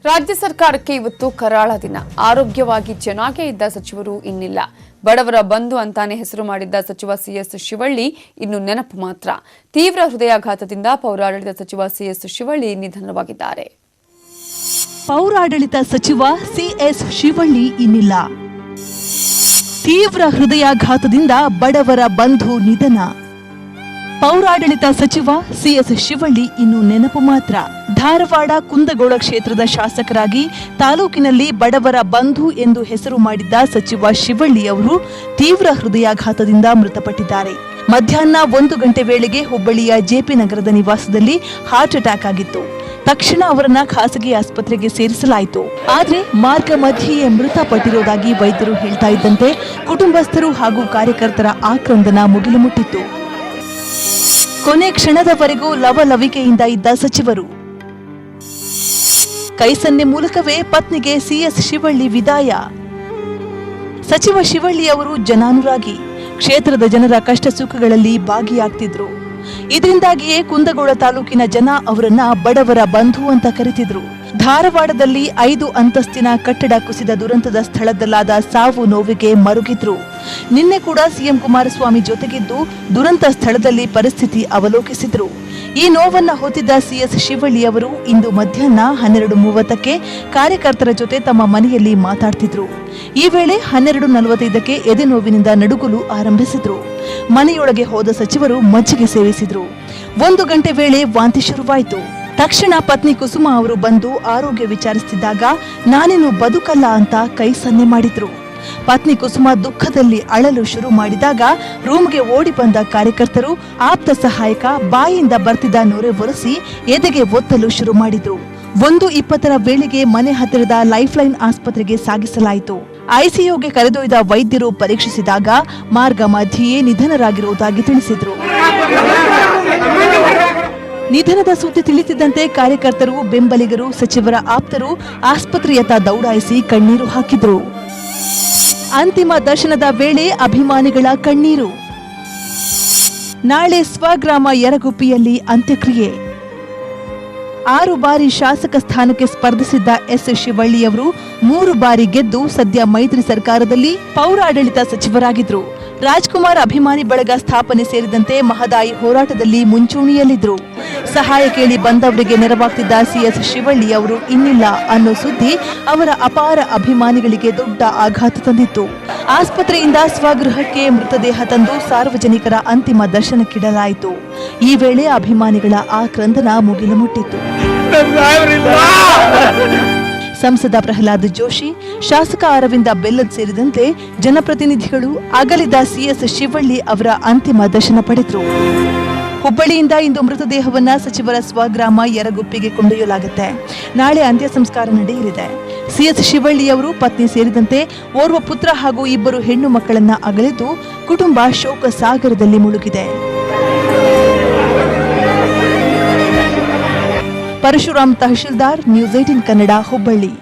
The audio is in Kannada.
ರಾಜ್ಯ ಸರ್ಕಾರಕ್ಕೆ ಇವತ್ತು ಕರಾಳ ದಿನ. ಆರೋಗ್ಯವಾಗಿ ಚೆನ್ನಾಗೇ ಇದ್ದ ಸಚಿವರು ಇನ್ನಿಲ್ಲ. ಬಡವರ ಬಂಧು ಅಂತಾನೆ ಹೆಸರು ಮಾಡಿದ್ದ ಸಚಿವ ಸಿಎಸ್ ಶಿವಳ್ಳಿ ಇನ್ನು ನೆನಪು ಮಾತ್ರ. ತೀವ್ರ ಹೃದಯಾಘಾತದಿಂದ ಪೌರಾಡಳಿತ ಸಚಿವ ಸಿಎಸ್ ಶಿವಳ್ಳಿ ನಿಧನವಾಗಿದ್ದಾರೆ. ಪೌರಾಡಳಿತ ಸಚಿವ ಸಿಎಸ್ ಶಿವಳ್ಳಿ ಇನ್ನಿಲ್ಲ. ತೀವ್ರ ಹೃದಯಾಘಾತದಿಂದ ಬಡವರ ಬಂಧು ನಿಧನ. ಪೌರಾಡಳಿತ ಸಚಿವ ಸಿಎಸ್ ಶಿವಳ್ಳಿ ಇನ್ನು ನೆನಪು ಮಾತ್ರ. ಧಾರವಾಡ ಕುಂದಗೋಳ ಕ್ಷೇತ್ರದ ಶಾಸಕರಾಗಿ ತಾಲೂಕಿನಲ್ಲಿ ಬಡವರ ಬಂಧು ಎಂದು ಹೆಸರು ಮಾಡಿದ್ದ ಸಚಿವ ಶಿವಳ್ಳಿ ಅವರು ತೀವ್ರ ಹೃದಯಾಘಾತದಿಂದ ಮೃತಪಟ್ಟಿದ್ದಾರೆ. ಮಧ್ಯಾಹ್ನ 1 ಗಂಟೆ ವೇಳೆಗೆ ಹುಬ್ಬಳ್ಳಿಯ ಜೆಪಿ ನಗರದ ನಿವಾಸದಲ್ಲಿ ಹಾರ್ಟ್ ಅಟ್ಯಾಕ್ ಆಗಿತ್ತು. ತಕ್ಷಣ ಅವರನ್ನ ಖಾಸಗಿ ಆಸ್ಪತ್ರೆಗೆ ಸೇರಿಸಲಾಯಿತು. ಆದರೆ ಮಾರ್ಗ ಮಧ್ಯೆಯೇ ಮೃತಪಟ್ಟಿರುವುದಾಗಿ ವೈದ್ಯರು ಹೇಳ್ತಾ ಇದ್ದಂತೆ ಕುಟುಂಬಸ್ಥರು ಹಾಗೂ ಕಾರ್ಯಕರ್ತರ ಆಕ್ರಂದನ ಮುಗಿಲು ಮುಟ್ಟಿತ್ತು. ಕೊನೆ ಕ್ಷಣದವರೆಗೂ ಲವಲವಿಕೆಯಿಂದ ಇದ್ದ ಸಚಿವರು. ಕೈಸನ್ನೆ ಮೂಲಕವೇ ಪತ್ನಿಗೆ ಸಿಎಸ್ ಶಿವಳ್ಳಿ ವಿದಾಯ. ಸಚಿವ ಶಿವಳ್ಳಿ ಅವರು ಜನಾನುರಾಗಿ, ಕ್ಷೇತ್ರದ ಜನರ ಕಷ್ಟ ಸುಖಗಳಲ್ಲಿ ಭಾಗಿಯಾಗ್ತಿದ್ರು. ಇದರಿಂದಾಗಿಯೇ ಕುಂದಗೋಳ ತಾಲೂಕಿನ ಜನ ಅವರನ್ನ ಬಡವರ ಬಂಧು ಅಂತ ಕರೆತಿದ್ರು. ಧಾರವಾಡದಲ್ಲಿ 5 ಅಂತಸ್ತಿನ ಕಟ್ಟಡ ಕುಸಿದ ದುರಂತದ ಸ್ಥಳದಲ್ಲಾದ ಸಾವು ನೋವಿಗೆ ಮರುಗಿದ್ರು. ನಿನ್ನೆ ಕೂಡ ಸಿಎಂ ಕುಮಾರಸ್ವಾಮಿ ಜೊತೆಗಿದ್ದು ದುರಂತ ಸ್ಥಳದಲ್ಲಿ ಪರಿಸ್ಥಿತಿ ಅವಲೋಕಿಸಿದ್ರು. ಈ ನೋವನ್ನ ಹೊತ್ತಿದ್ದ ಸಿಎಸ್ ಶಿವಳ್ಳಿ ಅವರು ಇಂದು ಮಧ್ಯಾಹ್ನ 12:30ಕ್ಕೆ ಕಾರ್ಯಕರ್ತರ ಜೊತೆ ತಮ್ಮ ಮನೆಯಲ್ಲಿ ಮಾತಾಡ್ತಿದ್ರು. ಈ ವೇಳೆ 12:45ಕ್ಕೆ ಎದೆ ನೋವಿನಿಂದ ನಡುಗಲು ಆರಂಭಿಸಿದ್ರು. ಮನೆಯೊಳಗೆ ಹೋದ ಸಚಿವರು ಮಜ್ಜಿಗೆ ಸೇವಿಸಿದ್ರು. 1 ಗಂಟೆ ವೇಳೆ ವಾಂತಿ ಶುರುವಾಯಿತು. ತಕ್ಷಣ ಪತ್ನಿ ಕುಸುಮ ಅವರು ಬಂದು ಆರೋಗ್ಯ ವಿಚಾರಿಸುತ್ತಿದ್ದಾಗ ನಾನೇನು ಬದುಕಲ್ಲ ಅಂತ ಕೈ ಸನ್ನೆ ಮಾಡಿದ್ರು. ಪತ್ನಿ ಕುಸುಮ ದುಃಖದಲ್ಲಿ ಅಳಲು ಶುರು ಮಾಡಿದಾಗ ರೂಮ್ಗೆ ಓಡಿ ಬಂದ ಕಾರ್ಯಕರ್ತರು ಆಪ್ತ ಸಹಾಯಕ ಬಾಯಿಯಿಂದ ಬರ್ತಿದ್ದ ನೊರೆ ಒರೆಸಿ ಎದೆಗೆ ಒತ್ತಲು ಶುರು ಮಾಡಿದ್ರು. 1:20ರ ವೇಳೆಗೆ ಮನೆ ಹತ್ತಿರದ ಲೈಫ್ ಲೈನ್ ಆಸ್ಪತ್ರೆಗೆ ಸಾಗಿಸಲಾಯಿತು. ಐಸಿಯುಗೆ ಕರೆದೊಯ್ದ ವೈದ್ಯರು ಪರೀಕ್ಷಿಸಿದಾಗ ಮಾರ್ಗ ಮಧ್ಯೆಯೇ ನಿಧನರಾಗಿರುವುದಾಗಿ ತಿಳಿಸಿದ್ರು. ನಿಧನದ ಸುದ್ದಿ ತಿಳಿಸಿದಂತೆ ಕಾರ್ಯಕರ್ತರು, ಬೆಂಬಲಿಗರು, ಸಚಿವರ ಆಪ್ತರು ಆಸ್ಪತ್ರೆಯತ್ತ ದೌಡಾಯಿಸಿ ಕಣ್ಣೀರು ಹಾಕಿದ್ರು. ಅಂತಿಮ ದರ್ಶನದ ವೇಳೆ ಅಭಿಮಾನಿಗಳ ಕಣ್ಣೀರು. ನಾಳೆ ಸ್ವಗ್ರಾಮ ಯರಗುಪ್ಪಿಯಲ್ಲಿ ಅಂತ್ಯಕ್ರಿಯೆ. 6 ಬಾರಿ ಶಾಸಕ ಸ್ಥಾನಕ್ಕೆ ಸ್ಪರ್ಧಿಸಿದ್ದ ಎಸ್ ಶಿವಳ್ಳಿಯವರು 3 ಬಾರಿ ಗೆದ್ದು ಸದ್ಯ ಮೈತ್ರಿ ಸರ್ಕಾರದಲ್ಲಿ ಪೌರಾಡಳಿತ ಸಚಿವರಾಗಿದ್ರು. ರಾಜ್ಕುಮಾರ್ ಅಭಿಮಾನಿ ಬಳಗ ಸ್ಥಾಪನೆ ಸೇರಿದಂತೆ ಮಹದಾಯಿ ಹೋರಾಟದಲ್ಲಿ ಮುಂಚೂಣಿಯಲ್ಲಿದ್ರು. ಸಹಾಯ ಕೇಳಿ ಬಂದವರಿಗೆ ನೆರವಾಗ್ತಿದ್ದ ಸಿಎಸ್ ಶಿವಳ್ಳಿ ಅವರು ಇನ್ನಿಲ್ಲ ಅನ್ನೋ ಸುದ್ದಿ ಅವರ ಅಪಾರ ಅಭಿಮಾನಿಗಳಿಗೆ ದೊಡ್ಡ ಆಘಾತ ತಂದಿತ್ತು. ಆಸ್ಪತ್ರೆಯಿಂದ ಸ್ವಗೃಹಕ್ಕೆ ಮೃತದೇಹ ತಂದು ಸಾರ್ವಜನಿಕರ ಅಂತಿಮ ದರ್ಶನಕ್ಕಿಡಲಾಯಿತು. ಈ ವೇಳೆ ಅಭಿಮಾನಿಗಳ ಆಕ್ರಂದನ ಮುಗಿಲು ಮುಟ್ಟಿತ್ತು. ಸಂಸದ ಪ್ರಹ್ಲಾದ್ ಜೋಶಿ, ಶಾಸಕ ಅರವಿಂದ ಬೆಲ್ಲದ್ ಸೇರಿದಂತೆ ಜನಪ್ರತಿನಿಧಿಗಳು ಅಗಲಿದ ಸಿಎಸ್ ಶಿವಳ್ಳಿ ಅವರ ಅಂತಿಮ ದರ್ಶನ ಪಡೆದರು. ಹುಬ್ಬಳ್ಳಿಯಿಂದ ಇಂದು ಮೃತದೇಹವನ್ನ ಸಚಿವರ ಸ್ವಗ್ರಾಮ ಯರಗುಪ್ಪಿಗೆ ಕೊಂಡೊಯ್ಯಲಾಗುತ್ತೆ. ನಾಳೆ ಅಂತ್ಯ ಸಂಸ್ಕಾರ ನಡೆಯಲಿದೆ. ಸಿಎಸ್ ಶಿವಳ್ಳಿ ಅವರು ಪತ್ನಿ ಸೇರಿದಂತೆ ಓರ್ವ ಪುತ್ರ ಹಾಗೂ 2 ಹೆಣ್ಣು ಮಕ್ಕಳನ್ನ ಅಗಲಿದ್ದು ಕುಟುಂಬ ಶೋಕ ಸಾಗರದಲ್ಲಿ ಮುಳುಗಿದೆ. ಪರಶುರಾಮ್ ತಹಶೀಲ್ದಾರ್, ನ್ಯೂಸ್ 18 ಕನ್ನಡ, ಹುಬ್ಬಳ್ಳಿ.